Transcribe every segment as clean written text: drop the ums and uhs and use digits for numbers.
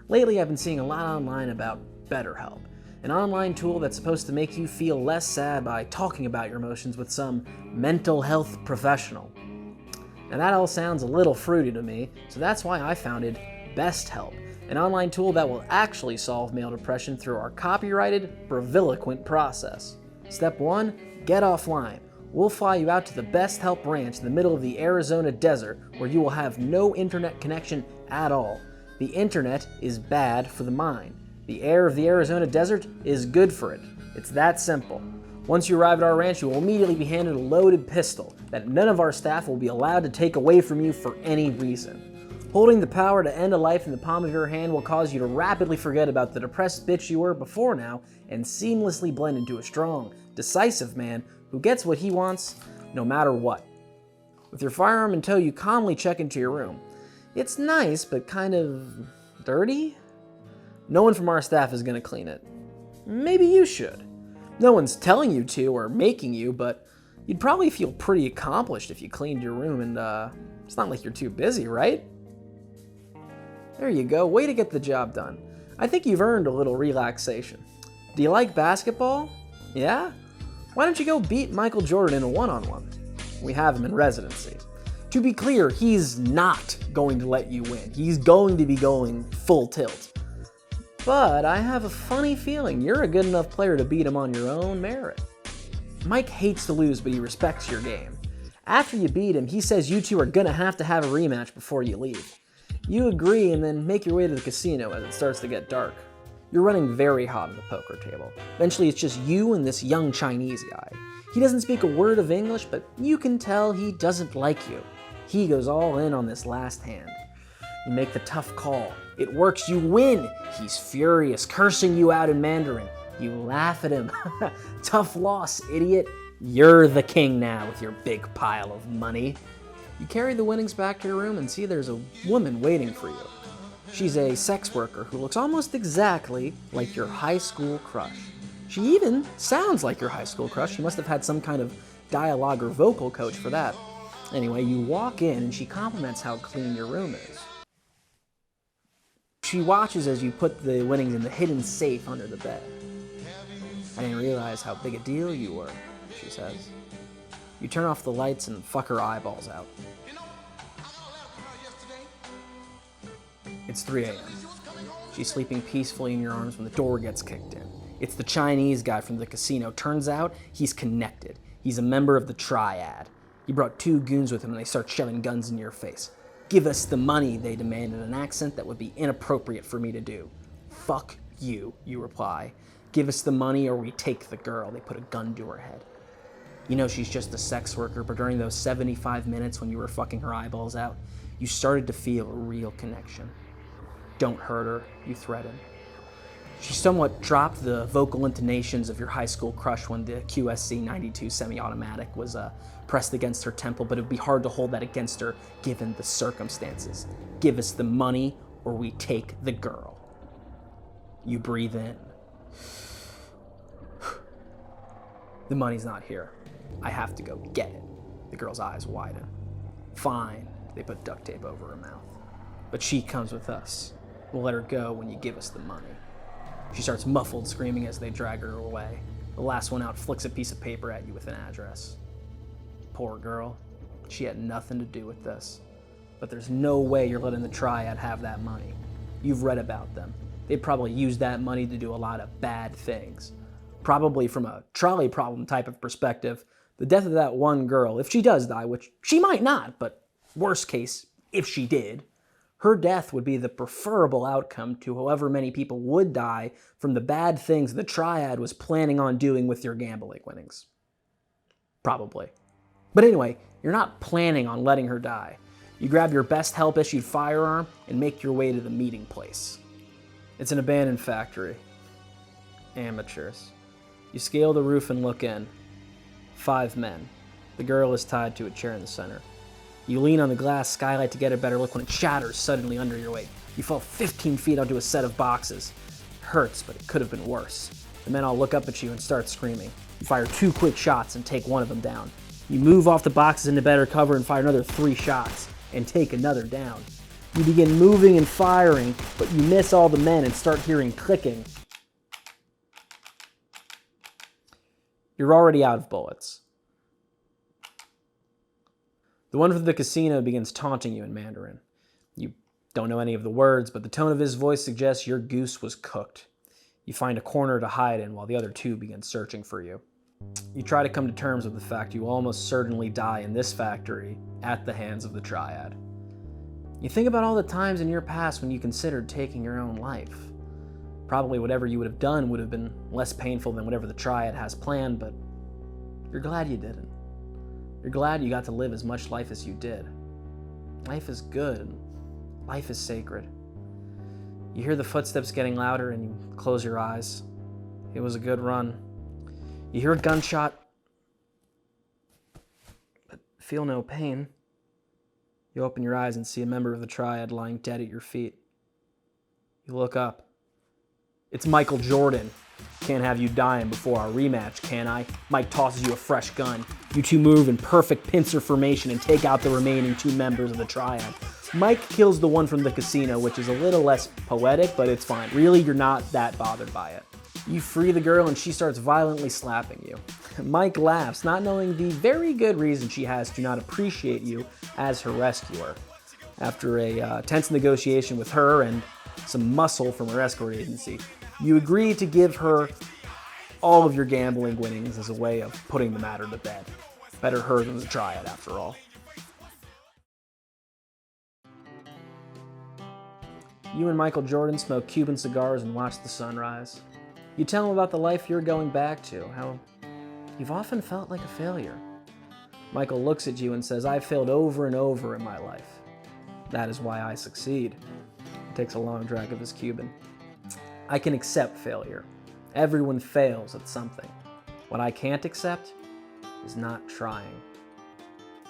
Lately, I've been seeing a lot online about BetterHelp, an online tool that's supposed to make you feel less sad by talking about your emotions with some mental health professional. Now that all sounds a little fruity to me, so that's why I founded BestHelp, an online tool that will actually solve male depression through our copyrighted, braviloquent process. Step 1, get offline. We'll fly you out to the BestHelp Ranch in the middle of the Arizona desert where you will have no internet connection at all. The internet is bad for the mind. The air of the Arizona desert is good for it. It's that simple. Once you arrive at our ranch, you will immediately be handed a loaded pistol that none of our staff will be allowed to take away from you for any reason. Holding the power to end a life in the palm of your hand will cause you to rapidly forget about the depressed bitch you were before now and seamlessly blend into a strong, decisive man who gets what he wants no matter what. With your firearm in tow, you calmly check into your room. It's nice, but kind of dirty? No one from our staff is going to clean it. Maybe you should. No one's telling you to or making you, but you'd probably feel pretty accomplished if you cleaned your room, and it's not like you're too busy, right? There you go, way to get the job done. I think you've earned a little relaxation. Do you like basketball? Yeah? Why don't you go beat Michael Jordan in a one-on-one? We have him in residency. To be clear, he's not going to let you win. He's going to be going full tilt. But I have a funny feeling you're a good enough player to beat him on your own merit. Mike hates to lose, but he respects your game. After you beat him, he says you two are gonna have a rematch before you leave. You agree and then make your way to the casino as it starts to get dark. You're running very hot at the poker table. Eventually it's just you and this young Chinese guy. He doesn't speak a word of English, but you can tell he doesn't like you. He goes all in on this last hand. You make the tough call. It works, you win. He's furious, cursing you out in Mandarin. You laugh at him. Tough loss, idiot. You're the king now with your big pile of money. You carry the winnings back to your room and see there's a woman waiting for you. She's a sex worker who looks almost exactly like your high school crush. She even sounds like your high school crush. You must have had some kind of dialogue or vocal coach for that. Anyway, you walk in and she compliments how clean your room is. She watches as you put the winnings in the hidden safe under the bed. I didn't realize how big a deal you were, she says. You turn off the lights and fuck her eyeballs out. It's 3 a.m. She's sleeping peacefully in your arms when the door gets kicked in. It's the Chinese guy from the casino. Turns out he's connected. He's a member of the Triad. He brought 2 goons with him and they start shoving guns in your face. Give us the money, they demand in an accent that would be inappropriate for me to do. Fuck you, you reply. Give us the money or we take the girl. They put a gun to her head. You know she's just a sex worker, but during those 75 minutes when you were fucking her eyeballs out, you started to feel a real connection. Don't hurt her, you threaten. She somewhat dropped the vocal intonations of your high school crush when the QSC 92 semi-automatic was pressed against her temple, but it would be hard to hold that against her given the circumstances. Give us the money or we take the girl. You breathe in. The money's not here. I have to go get it. The girl's eyes widen. Fine, they put duct tape over her mouth. But she comes with us. We'll let her go when you give us the money. She starts muffled screaming as they drag her away. The last one out flicks a piece of paper at you with an address. Poor girl. She had nothing to do with this. But there's no way you're letting the Triad have that money. You've read about them. They'd probably use that money to do a lot of bad things. Probably from a trolley problem type of perspective, the death of that one girl, if she does die, which she might not, but worst case, if she did, her death would be the preferable outcome to however many people would die from the bad things the Triad was planning on doing with your gambling winnings. Probably. But anyway, you're not planning on letting her die. You grab your BestHelp issued firearm and make your way to the meeting place. It's an abandoned factory. Amateurs. You scale the roof and look in. 5 men. The girl is tied to a chair in the center. You lean on the glass skylight to get a better look when it shatters suddenly under your weight. You fall 15 feet onto a set of boxes. It hurts, but it could have been worse. The men all look up at you and start screaming. You fire 2 quick shots and take one of them down. You move off the boxes into better cover and fire another 3 shots and take another down. You begin moving and firing, but you miss all the men and start hearing clicking. You're already out of bullets. The one from the casino begins taunting you in Mandarin. You don't know any of the words, but the tone of his voice suggests your goose was cooked. You find a corner to hide in while the other two begin searching for you. You try to come to terms with the fact you will almost certainly die in this factory at the hands of the Triad. You think about all the times in your past when you considered taking your own life. Probably whatever you would have done would have been less painful than whatever the Triad has planned, but you're glad you didn't. You're glad you got to live as much life as you did. Life is good, and life is sacred. You hear the footsteps getting louder and you close your eyes. It was a good run. You hear a gunshot, but feel no pain. You open your eyes and see a member of the Triad lying dead at your feet. You look up. It's Michael Jordan. Can't have you dying before our rematch, can I? Mike tosses you a fresh gun. You two move in perfect pincer formation and take out the remaining two members of the Triad. Mike kills the one from the casino, which is a little less poetic, but it's fine. Really, you're not that bothered by it. You free the girl and she starts violently slapping you. Mike laughs, not knowing the very good reason she has to not appreciate you as her rescuer. After a tense negotiation with her and some muscle from her escort agency, you agree to give her all of your gambling winnings as a way of putting the matter to bed. Better her than the Triad, after all. You and Michael Jordan smoke Cuban cigars and watch the sunrise. You tell him about the life you're going back to, how you've often felt like a failure. Michael looks at you and says, "I've failed over and over in my life. That is why I succeed." He takes a long drag of his Cuban. "I can accept failure. Everyone fails at something. What I can't accept is not trying."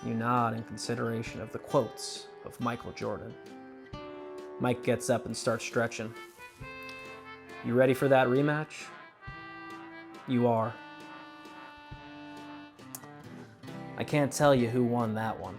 You nod in consideration of the quotes of Michael Jordan. Mike gets up and starts stretching. You ready for that rematch? You are. I can't tell you who won that one.